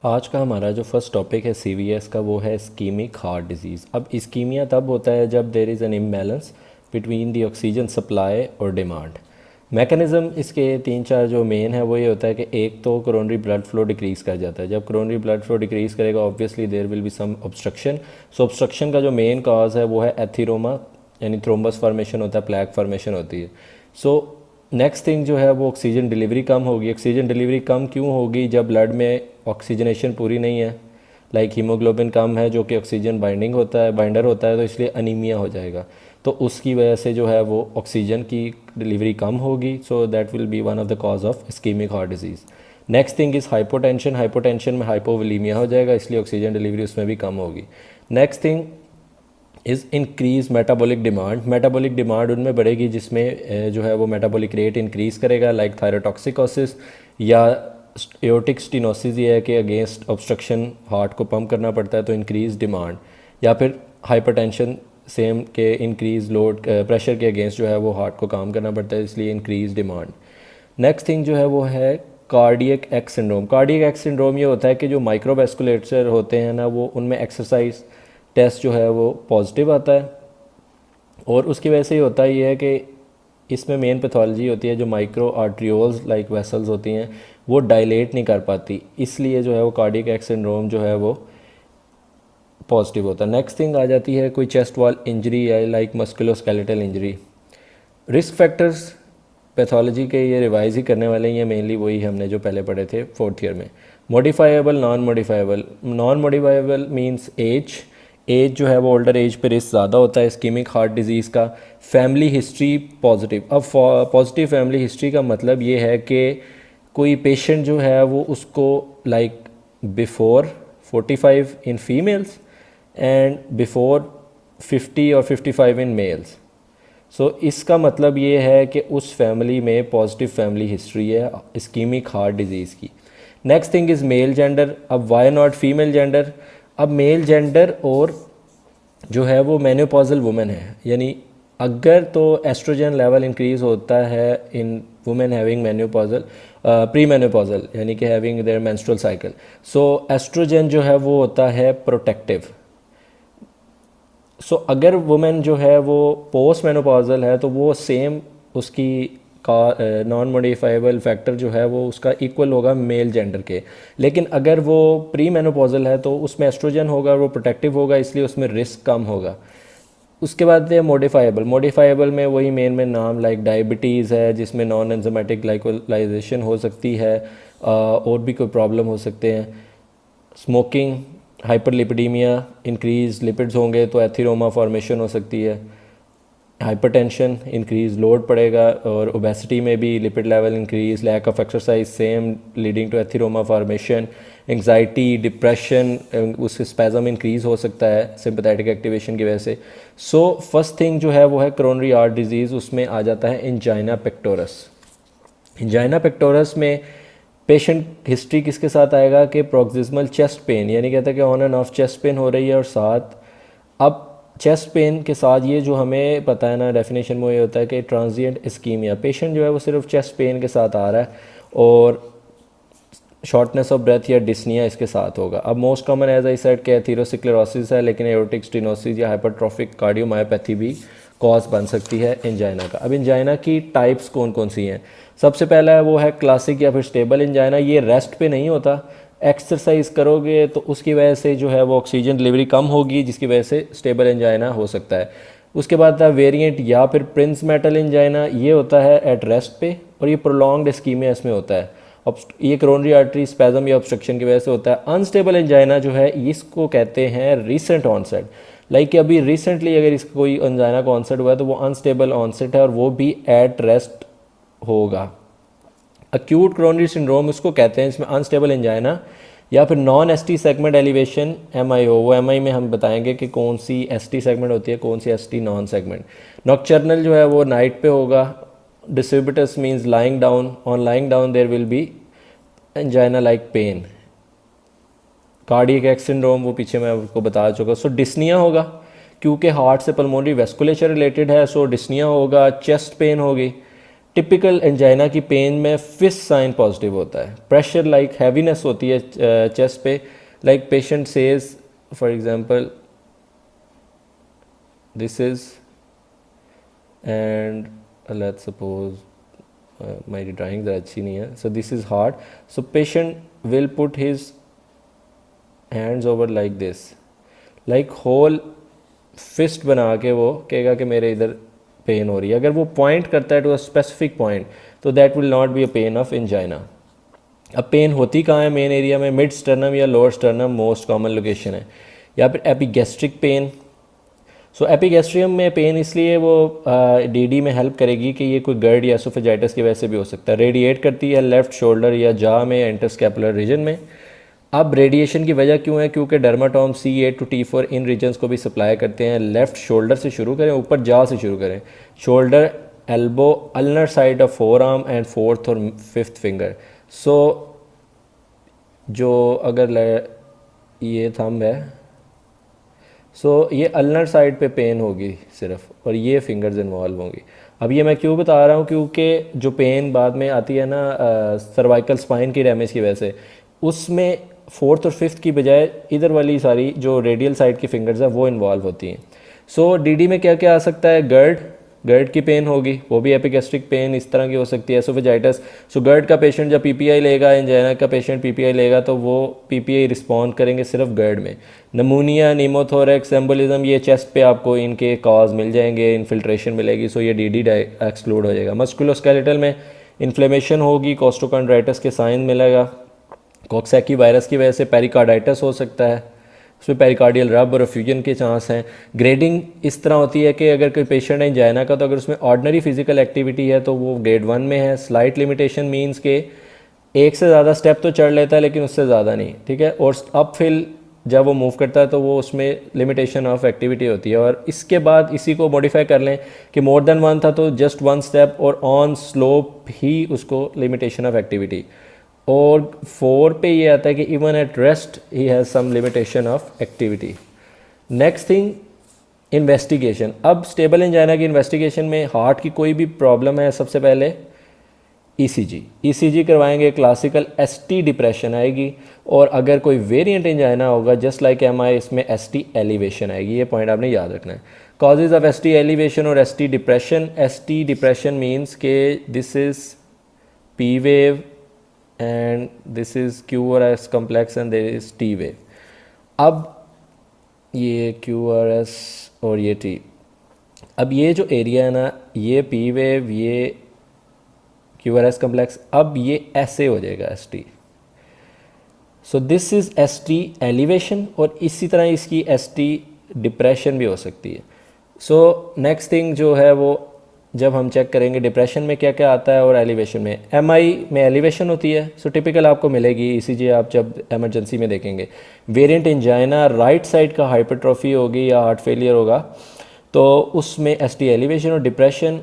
आज का हमारा जो फर्स्ट टॉपिक है सीवीएस का वो है इस्कीमिक हार्ट डिजीज़। अब इस्कीमिया तब होता है जब there is an imbalance between the oxygen supply और डिमांड। मैकेनिज़्म इसके तीन चार जो मेन है वो ये होता है कि एक तो कोरोनरी ब्लड फ्लो डिक्रीज़ कर जाता है। जब कोरोनरी ब्लड फ्लो डिक्रीज़ करेगा obviously there will be some obstruction. So obstruction का जो मेन कॉज है वो है एथीरोमा, यानी थ्रोम्बस फॉर्मेशन होता है, प्लैक फॉर्मेशन होती है। सो नेक्स्ट थिंग जो है वो ऑक्सीजन डिलीवरी कम होगी। ऑक्सीजन डिलीवरी कम क्यों होगी? जब ब्लड में ऑक्सीजनेशन पूरी नहीं है, लाइक हीमोग्लोबिन कम है जो कि ऑक्सीजन बाइंडर होता है, तो इसलिए अनीमिया हो जाएगा। तो उसकी वजह से जो है वो ऑक्सीजन की डिलीवरी कम होगी। So that will be one of the cause of ischaemic heart disease. Next thing is hypotension. Hypotension में हाइपोवोलीमिया हो जाएगा, इसलिए ऑक्सीजन डिलीवरी उसमें भी कम होगी। Next thing is increase metabolic demand. Metabolic demand उनमें बढ़ेगी जिसमें जो है वो मेटाबॉलिक रेट इंक्रीज़ करेगा, लाइक थायरोटॉक्सिकोसिस या एओर्टिक स्टेनोसिस। ये है कि अगेंस्ट ऑब्स्ट्रक्शन हार्ट को पंप करना पड़ता है तो इंक्रीज डिमांड, या फिर हाइपरटेंशन सेम के इंक्रीज लोड प्रेशर के अगेंस्ट जो है वो हार्ट को काम करना पड़ता है, इसलिए इंक्रीज डिमांड। नेक्स्ट थिंग जो है वो है cardiac X syndrome. Cardiac X syndrome ये होता है कि जो माइक्रोवेस्कुलेटर होते हैं ना, वो उनमें एक्सरसाइज टेस्ट जो है वो पॉजिटिव आता है, और उसकी वजह से ही होता है ये है कि इसमें मेन पैथोलॉजी होती है जो माइक्रो आर्ट्रियोल्स लाइक वेसल्स होती हैं वो डायलेट नहीं कर पाती, इसलिए जो है वो कार्डियक एक्स सिंड्रोम जो है वो पॉजिटिव होता है। नेक्स्ट थिंग आ जाती है कोई चेस्ट वॉल इंजरी या like musculoskeletal injury. Risk factors pathology के ये रिवाइज ही करने वाले हैं, ये मेनली वही हमने जो पहले पढ़े थे फोर्थ ईयर में। Modifiable, non modifiable. Non modifiable means age जो है वो ओल्डर एज पे रिस्क ज़्यादा होता है इस्कीमिक हार्ट डिजीज़ का। Family history positive. अब पॉजिटिव फैमिली हिस्ट्री का मतलब ये है कि कोई पेशेंट जो है वो उसको like before 45 in females and before 50 और 55 इन मेल्स। सो इसका मतलब ये है कि उस फैमिली में पॉजिटिव फैमिली हिस्ट्री है इस्कीमिक हार्ट डिजीज़ की। Next thing is male gender. अब वाई नॉट फीमेल जेंडर? अब मेल जेंडर और जो है वो मेनोपॉजल वुमेन है, यानी अगर तो एस्ट्रोजन लेवल इंक्रीज़ होता है in women having menopausal pre menopausal, यानी कि having their menstrual cycle. So estrogen जो है वो होता है प्रोटेक्टिव। सो अगर वुमेन जो है वो पोस्ट मेनोपॉजल है तो वो सेम उसकी का नॉन मॉडिफाइबल फैक्टर जो है वो उसका इक्वल होगा मेल जेंडर के। लेकिन अगर वो प्री मेनोपॉजल है तो उसमें एस्ट्रोजन होगा, वो प्रोटेक्टिव होगा, इसलिए उसमें रिस्क कम होगा। उसके बाद है मॉडिफाइबल। मॉडिफाइबल में वही मेन नाम लाइक डायबिटीज़ है जिसमें नॉन एंजाइमेटिक ग्लाइकोलाइजेशन हो सकती है, और भी कोई प्रॉब्लम हो सकते हैं। स्मोकिंग, हाइपरलिपिडीमिया, इंक्रीज लिपिड्स होंगे तो एथीरोमा फॉर्मेशन हो सकती है। हाइपरटेंशन, इंक्रीज लोड पड़ेगा, और ओबेसिटी में भी lipid level increase. Lack of exercise same leading to atheroma formation. Anxiety, depression, उससे स्पैज़म इंक्रीज़ हो सकता है सिंपैथेटिक एक्टिवेशन की वजह से। सो फर्स्ट थिंग जो है वो है कोरोनरी हार्ट डिजीज़, उसमें आ जाता है एंजाइना पेक्टोरस। एंजाइना पेक्टोरस में पेशेंट हिस्ट्री किसके साथ आएगा कि प्रोक्सिमल चेस्ट पेन, यानी कहता है कि on end of chest pain हो रही है, और साथ अब चेस्ट पेन के साथ ये जो हमें पता है ना डेफिनेशन में, ये होता है कि ट्रांजिएंट इस्कीमिया। पेशेंट जो है वो सिर्फ चेस्ट पेन के साथ आ रहा है और शॉर्टनेस ऑफ ब्रेथ या डिस्निया इसके साथ होगा। अब most common as I said के एथीरोस्क्लेरोसिस है, लेकिन एओर्टिक स्टेनोसिस या हाइपरट्रॉफिक कार्डियोमायोपैथी भी कॉज बन सकती है एंजाइना का। अब एंजाइना की टाइप्स कौन कौन सी हैं? सबसे पहला है वो है क्लासिक या फिर स्टेबल एंजाइना। ये रेस्ट पे नहीं होता, एक्सरसाइज करोगे तो उसकी वजह से जो है वो ऑक्सीजन डिलीवरी कम होगी, जिसकी वजह से स्टेबल एंजाइना हो सकता है। उसके बाद था वेरिएंट या फिर प्रिंस मेटल एंजाइना। ये होता है एट रेस्ट पे, और ये प्रोलॉन्ग्ड इस्कीमिया इसमें होता है। ये कोरोनरी आर्टरी स्पैज़म या ऑब्स्ट्रक्शन की वजह से होता है। अनस्टेबल एंजाइना जो है इसको कहते हैं रीसेंट ऑनसेट, लाइक कि अभी रिसेंटली अगर इसका कोई एंजाइना का ऑनसेट हुआ है तो वो अनस्टेबल ऑनसेट है, और वो भी एट रेस्ट होगा। अक्यूट कोरोनरी सिंड्रोम उसको कहते हैं, इसमें अनस्टेबल एंजाइना या फिर non ST segment elevation MIO। वो MI में हम बताएंगे कि कौन सी ST सेगमेंट होती है, कौन सी ST नॉन सेगमेंट। नॉक्चर्नल जो है वो नाइट पे होगा। Decubitus means lying down. On lying down there will be angina like pain. Cardiac X syndrome वो पीछे मैं आपको बता चुका। सो डिस्निया होगा क्योंकि हार्ट से पल्मोनरी वेस्कुलेचर रिलेटेड है, सो डिस्निया होगा। चेस्ट पेन होगी, टिपिकल एंजाइना की पेन में फिस्ट साइन पॉजिटिव होता है, प्रेशर लाइक हैवीनेस होती है चेस्ट पे, like patient says for example this is and let's suppose मेरी ड्राइंग ज़रा अच्छी नहीं है, so this is heart, so patient will put his hands over like this, like whole fist बना के वो कहेगा कि मेरे इधर पेन हो रही है। अगर वो पॉइंट करता है टू अ स्पेसिफिक पॉइंट तो that will not be a pain of angina. अब पेन होती कहाँ है मेन एरिया में, मिड स्टर्नम या lower sternum most common location है, या फिर एपिगैस्ट्रिक पेन। सो एपिगैस्ट्रियम में पेन इसलिए वो डीडी में हेल्प करेगी कि ये कोई गर्ड या एसोफेजाइटिस की वजह से भी हो सकता है। रेडिएट करती है लेफ्ट शोल्डर या जा में, इंटरस्कैपुलर रीजन में। अब रेडिएशन की वजह क्यों है, क्योंकि dermatome C8 to T4 in regions को भी सप्लाई करते हैं। लेफ़्ट शोल्डर से शुरू करें, ऊपर जा से शुरू करें, shoulder, elbow, ulnar side of four arm and fourth और फिफ्थ फिंगर। सो जो अगर ये थंब है, सो ये अल्नर साइड पे पेन होगी सिर्फ, और ये फिंगर्स इन्वॉल्व होंगी। अब ये मैं क्यों बता रहा हूँ, क्योंकि जो पेन बाद में आती है ना सर्वाइकल स्पाइन की डैमेज की वजह से, उसमें फोर्थ और फिफ्थ की बजाय इधर वाली सारी जो रेडियल साइड की फिंगर्स हैं वो इन्वॉल्व होती हैं। सो डीडी में क्या क्या आ सकता है, गर्ड की पेन होगी, वो भी एपिगैस्ट्रिक पेन इस तरह की हो सकती है, एसोफेजाइटिस। सो गर्ड का पेशेंट जब पीपीआई लेगा, एंजाइना का पेशेंट पीपीआई लेगा, तो वो पीपीआई रिस्पॉन्ड करेंगे सिर्फ गर्ड में। नमूनिया, नीमोथोरेक्स, एम्बोलिज्म, ये चेस्ट पे आपको इनके कॉज मिल जाएंगे, इन्फिल्ट्रेशन मिलेगी, सो ये डीडी एक्सक्लूड हो जाएगा। मस्कुलोस्केलेटल में इन्फ्लेमेशन होगी, कोस्टोकॉन्ड्राइटिस के साइन मिलेगा। कॉक्सैकी वायरस की वजह से पेरिकार्डाइटिस हो सकता है, उसमें पेरिकार्डियल रब और एफ्यूजन के चांस हैं। ग्रेडिंग इस तरह होती है कि अगर कोई पेशेंट है एंजाइना का, तो अगर उसमें ऑर्डिनरी फिजिकल एक्टिविटी है तो वो ग्रेड 1 में है। स्लाइट लिमिटेशन मींस के एक से ज़्यादा स्टेप तो चढ़ लेता है लेकिन उससे ज़्यादा नहीं, ठीक है। और अप फिल जब वो मूव करता है तो वो उसमें लिमिटेशन ऑफ एक्टिविटी होती है। और इसके बाद इसी को मॉडिफाई कर लें कि मोर देन 1 था तो जस्ट 1 स्टेप, और ऑन स्लोप ही उसको लिमिटेशन ऑफ एक्टिविटी। और 4 पे ये आता है कि even at rest he has some limitation of activity. Next thing, investigation. अब स्टेबल एंजाइना की इन्वेस्टिगेशन में हार्ट की कोई भी प्रॉब्लम है, सबसे पहले ईसीजी करवाएंगे, क्लासिकल एसटी डिप्रेशन आएगी, और अगर कोई वेरिएंट एंजाइना होगा जस्ट लाइक एमआई, इसमें एसटी एलिवेशन आएगी। ये पॉइंट आपने याद रखना है। कॉजेज ऑफ एसटी एलिवेशन और ST depression. ST depression means के this is P wave and this is QRS complex and there is T wave. अब ये QRS और ये T, अब ये जो एरिया है ना, ये P wave, ये QRS complex, अब ये ऐसे हो जाएगा ST। So this is ST elevation, और इसी तरह इसकी ST डिप्रेशन भी हो सकती है। सो नेक्स्ट थिंग जो है वो जब हम चेक करेंगे डिप्रेशन में क्या क्या आता है और एलिवेशन में। एमआई में एलिवेशन होती है, सो टिपिकल आपको मिलेगी। ईसीजी आप जब एमरजेंसी में देखेंगे। वेरिएंट एंजाइना, राइट साइड का हाइपरट्रॉफी होगी या हार्ट फेलियर होगा तो उसमें एसटी एलिवेशन और डिप्रेशन।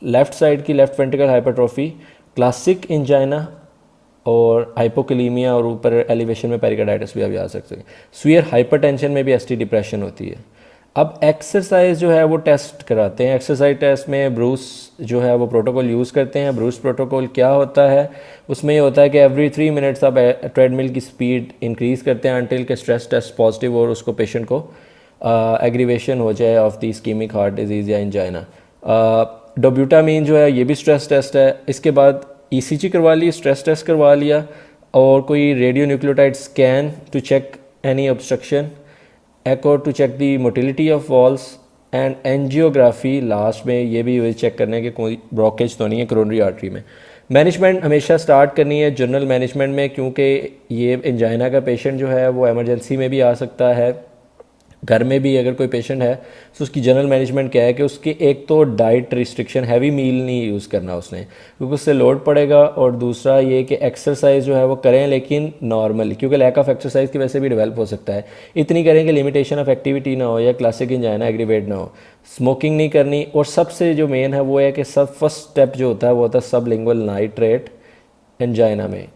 लेफ़्ट साइड की left ventricle hypertrophy, classic angina और हाइपोकलीमिया, और ऊपर एलिवेशन में पेरिकार्डाइटिस भी आप आ सकते हैं। स्वीयर हाइपरटेंशन में भी एसटी डिप्रेशन होती है। अब एक्सरसाइज जो है वो टेस्ट कराते हैं। एक्सरसाइज टेस्ट में ब्रूस जो है वो प्रोटोकॉल यूज़ करते हैं। ब्रूस प्रोटोकॉल क्या होता है, उसमें ये होता है कि एवरी 3 मिनट्स आप ट्रेडमिल की स्पीड इंक्रीज़ करते हैं अनटिल के स्ट्रेस टेस्ट पॉजिटिव और उसको पेशेंट को एग्रीवेशन हो जाए of the ischaemic heart disease या एंजाइना। डोब्यूटामीन जो है ये भी स्ट्रेस टेस्ट है। इसके बाद ईसीजी करवा ली, स्ट्रेस टेस्ट करवा लिया, और कोई radio nucleotide scan to check any obstruction, echo to check the motility of walls, and angiography last में ये भी चेक करने के कोई ब्लॉकेज तो नहीं है कोरोनरी आर्टरी में। मैनेजमेंट हमेशा स्टार्ट करनी है जनरल मैनेजमेंट में, क्योंकि ये एंजाइना का पेशेंट जो है वो एमरजेंसी में भी आ सकता है, घर में भी अगर कोई पेशेंट है तो उसकी जनरल मैनेजमेंट क्या है कि उसकी एक तो डाइट रिस्ट्रिक्शन, हैवी मील नहीं यूज़ करना उसने क्योंकि उससे लोड पड़ेगा, और दूसरा ये कि एक्सरसाइज जो है वो करें लेकिन नॉर्मली, क्योंकि लैक ऑफ एक्सरसाइज की वजह से भी डेवलप हो सकता है। इतनी करें कि लिमिटेशन ऑफ एक्टिविटी ना हो या क्लासिक एंजाइना एग्रीवेट ना हो। स्मोकिंग नहीं करनी, और सबसे जो मेन है वो है कि सब फर्स्ट स्टेप जो होता है वो होता है सबलिंगुअल नाइट्रेट एंजाइना में।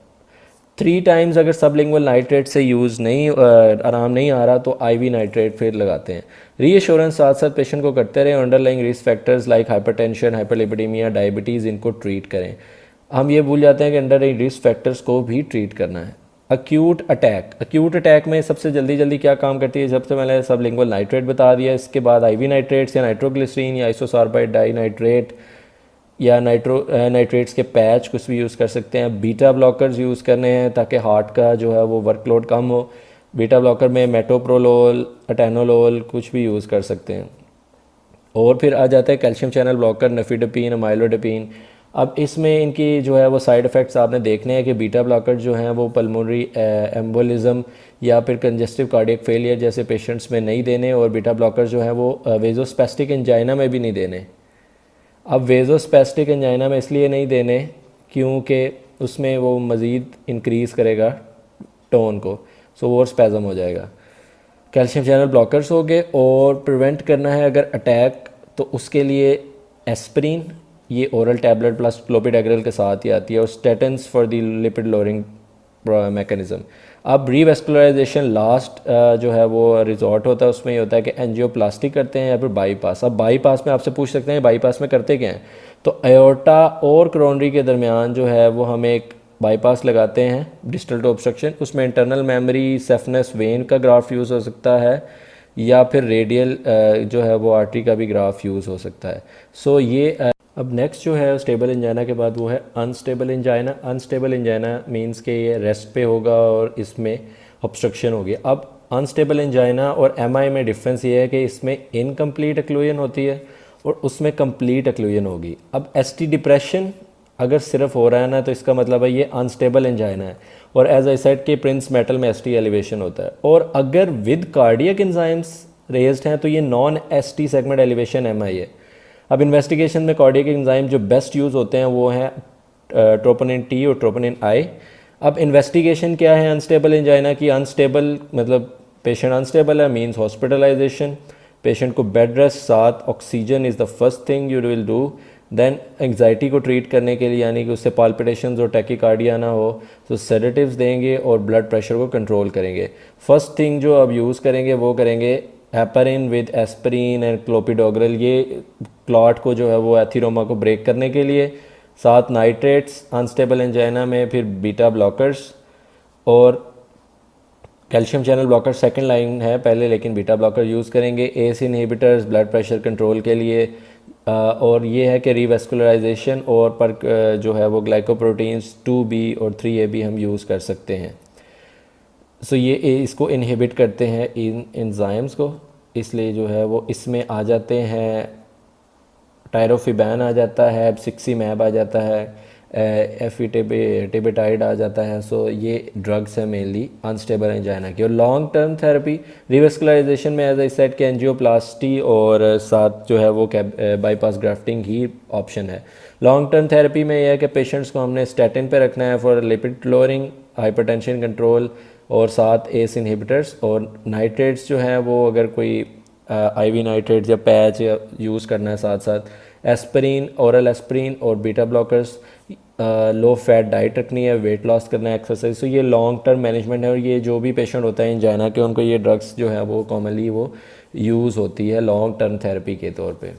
3 टाइम्स अगर सबलिंगुअल नाइट्रेट से यूज़ नहीं आराम नहीं आ रहा तो आईवी नाइट्रेट फिर लगाते हैं। रीएश्योरेंस साथ साथ पेशेंट को करते रहे, underlying risk factors like hypertension, hyperlipidemia, diabetes, इनको ट्रीट करें। हम ये भूल जाते हैं कि अंडरलाइंग रिस्क फैक्टर्स को भी ट्रीट करना है। अक्यूट अटैक में सबसे जल्दी क्या काम करती है, सबसे पहले सबलिंगुअल नाइट्रेट बता दिया, इसके बाद आईवी नाइट्रेट्स या नाइट्रोग्लिसरीन या आइसोसार्बाइड डाइनाइट्रेट या नाइट्रेट्स के पैच कुछ भी यूज़ कर सकते हैं। बीटा ब्लॉकर्स यूज़ करने हैं ताकि हार्ट का जो है वो वर्कलोड कम हो। बीटा ब्लॉकर में मेटोप्रोलोल, अटेनोलोल कुछ भी यूज़ कर सकते हैं। और फिर आ जाता है कैल्शियम चैनल ब्लॉकर, नफीडपिन, अमाइलोडिपिन। अब इसमें इनकी जो है वो साइड इफ़ेक्ट्स आपने देखने हैं कि बीटा ब्लॉकर जो हैं वो पल्मोनरी एम्बोलिज्म या फिर कंजेस्टिव कार्डियक फेलियर जैसे पेशेंट्स में नहीं देने, और बीटा ब्लॉकर जो है वो वेजोस्पेस्टिक एंजाइना में भी नहीं देने। अब वेजोस्पेस्टिक एंजाइना में इसलिए नहीं देने क्योंकि उसमें वो मज़ीद इंक्रीज़ करेगा टोन को, सो वो स्पैज़म हो जाएगा। कैल्शियम चैनल ब्लॉकर्स हो गए। और प्रिवेंट करना है अगर अटैक तो उसके लिए एस्प्रिन, ये ओरल टैबलेट प्लस क्लोपिडेग्रल के साथ ही आती है, और statins for the lipid lowering mechanism. अब रीवेस्कुलराइजेशन लास्ट जो है वो रिजॉर्ट होता है, उसमें ये होता है कि एंजियोप्लास्टी करते हैं या फिर बाईपास। अब बाईपास में आपसे पूछ सकते हैं बाईपास में करते क्या हैं, तो अयोर्टा और कोरोनरी के दरमियान जो है वो हम एक बाईपास लगाते हैं डिस्टल टू ऑब्स्ट्रक्शन। उसमें इंटरनल मेमोरी सेफनेस वेन का ग्राफ यूज़ हो सकता है या फिर रेडियल जो है वो आर्टरी का भी ग्राफ यूज़ हो सकता है। सो ये अब नेक्स्ट जो है स्टेबल एंजाइना के बाद वो है unstable angina. Unstable angina means के ये रेस्ट पे होगा और इसमें ऑब्स्ट्रक्शन होगी। अब अनस्टेबल एंजाइना और एमआई में डिफरेंस ये है कि इसमें इनकम्प्लीट एक्लूजन होती है और उसमें कंप्लीट एक्लूजन होगी। अब एसटी डिप्रेशन अगर सिर्फ हो रहा है ना तो इसका मतलब है ये अनस्टेबल एंजाइना है, और एज आई सेड के प्रिंस मेटल में एसटी एलिवेशन होता है। और अगर विद कार्डियक एंजाइम्स रेज्ड हैं तो ये non ST segment elevation MI है। अब इन्वेस्टिगेशन में कार्डियक एंजाइम जो बेस्ट यूज़ होते हैं वो हैं ट्रोपोनिन टी और ट्रोपोनिन आई। अब इन्वेस्टिगेशन क्या है अनस्टेबल एंजाइना की? अनस्टेबल मतलब पेशेंट अनस्टेबल है मींस हॉस्पिटलाइजेशन, पेशेंट को बेड रेस्ट, साथ oxygen is the first thing you will do. Then anxiety को ट्रीट करने के लिए यानी कि उससे पाल्पिटेशंस और टैकीकार्डिया ना हो तो सेडेटिव्स देंगे और ब्लड प्रेशर को कंट्रोल करेंगे। फर्स्ट थिंग जो अब यूज़ करेंगे वो करेंगे हेपारिन विद एस्पिरिन एंड क्लोपिडोग्रल, ये क्लॉट को जो है वो एथीरोमा को ब्रेक करने के लिए। साथ नाइट्रेट्स अनस्टेबल एंजाइना में, फिर बीटा ब्लॉकर्स और calcium channel blocker second line है पहले, लेकिन बीटा ब्लॉकर यूज़ करेंगे। S inhibitors blood pressure control के लिए। और ये है कि रीवेस्कुलराइजेशन और पर जो है वो ग्लाइकोप्रोटीन्स 2B और 3AB हम यूज़ कर सकते हैं। सो ये इसको इनहिबिट करते हैं इन एंजाइम्स को, इसलिए जो है वो इसमें आ जाते हैं टायरोफिबैन आ जाता है, सिक्सीमैब आ जाता है, एफिटेबेटाइड आ जाता है। सो ये ड्रग्स हैं मेनली अनस्टेबल एंजाइना की। और लॉन्ग टर्म थेरेपी रिवेस्कुलराइजेशन में एज आई सेड कि एंजियोप्लास्टी और साथ जो है वो बाईपास ग्राफ्टिंग ही ऑप्शन है। लॉन्ग टर्म थेरेपी में यह है कि पेशेंट्स को हमने स्टैटिन पे रखना है for lipid lowering, hypertension control और साथ एस इनहिबिटर्स। और नाइट्रेट्स जो है वो अगर कोई आईवी नाइट्रेट्स या पैच यूज़ करना है, साथ साथ एस्पिरिन, ओरल एस्पिरिन और beta blockers. Low fat diet रखनी है, वेट लॉस करना है, एक्सरसाइज। तो ये लॉन्ग टर्म मैनेजमेंट है और ये जो भी पेशेंट होता है एंजाइना के उनको ये ड्रग्स जो है वो कॉमनली वो यूज़ होती है लॉन्ग टर्म थेरेपी के तौर पे।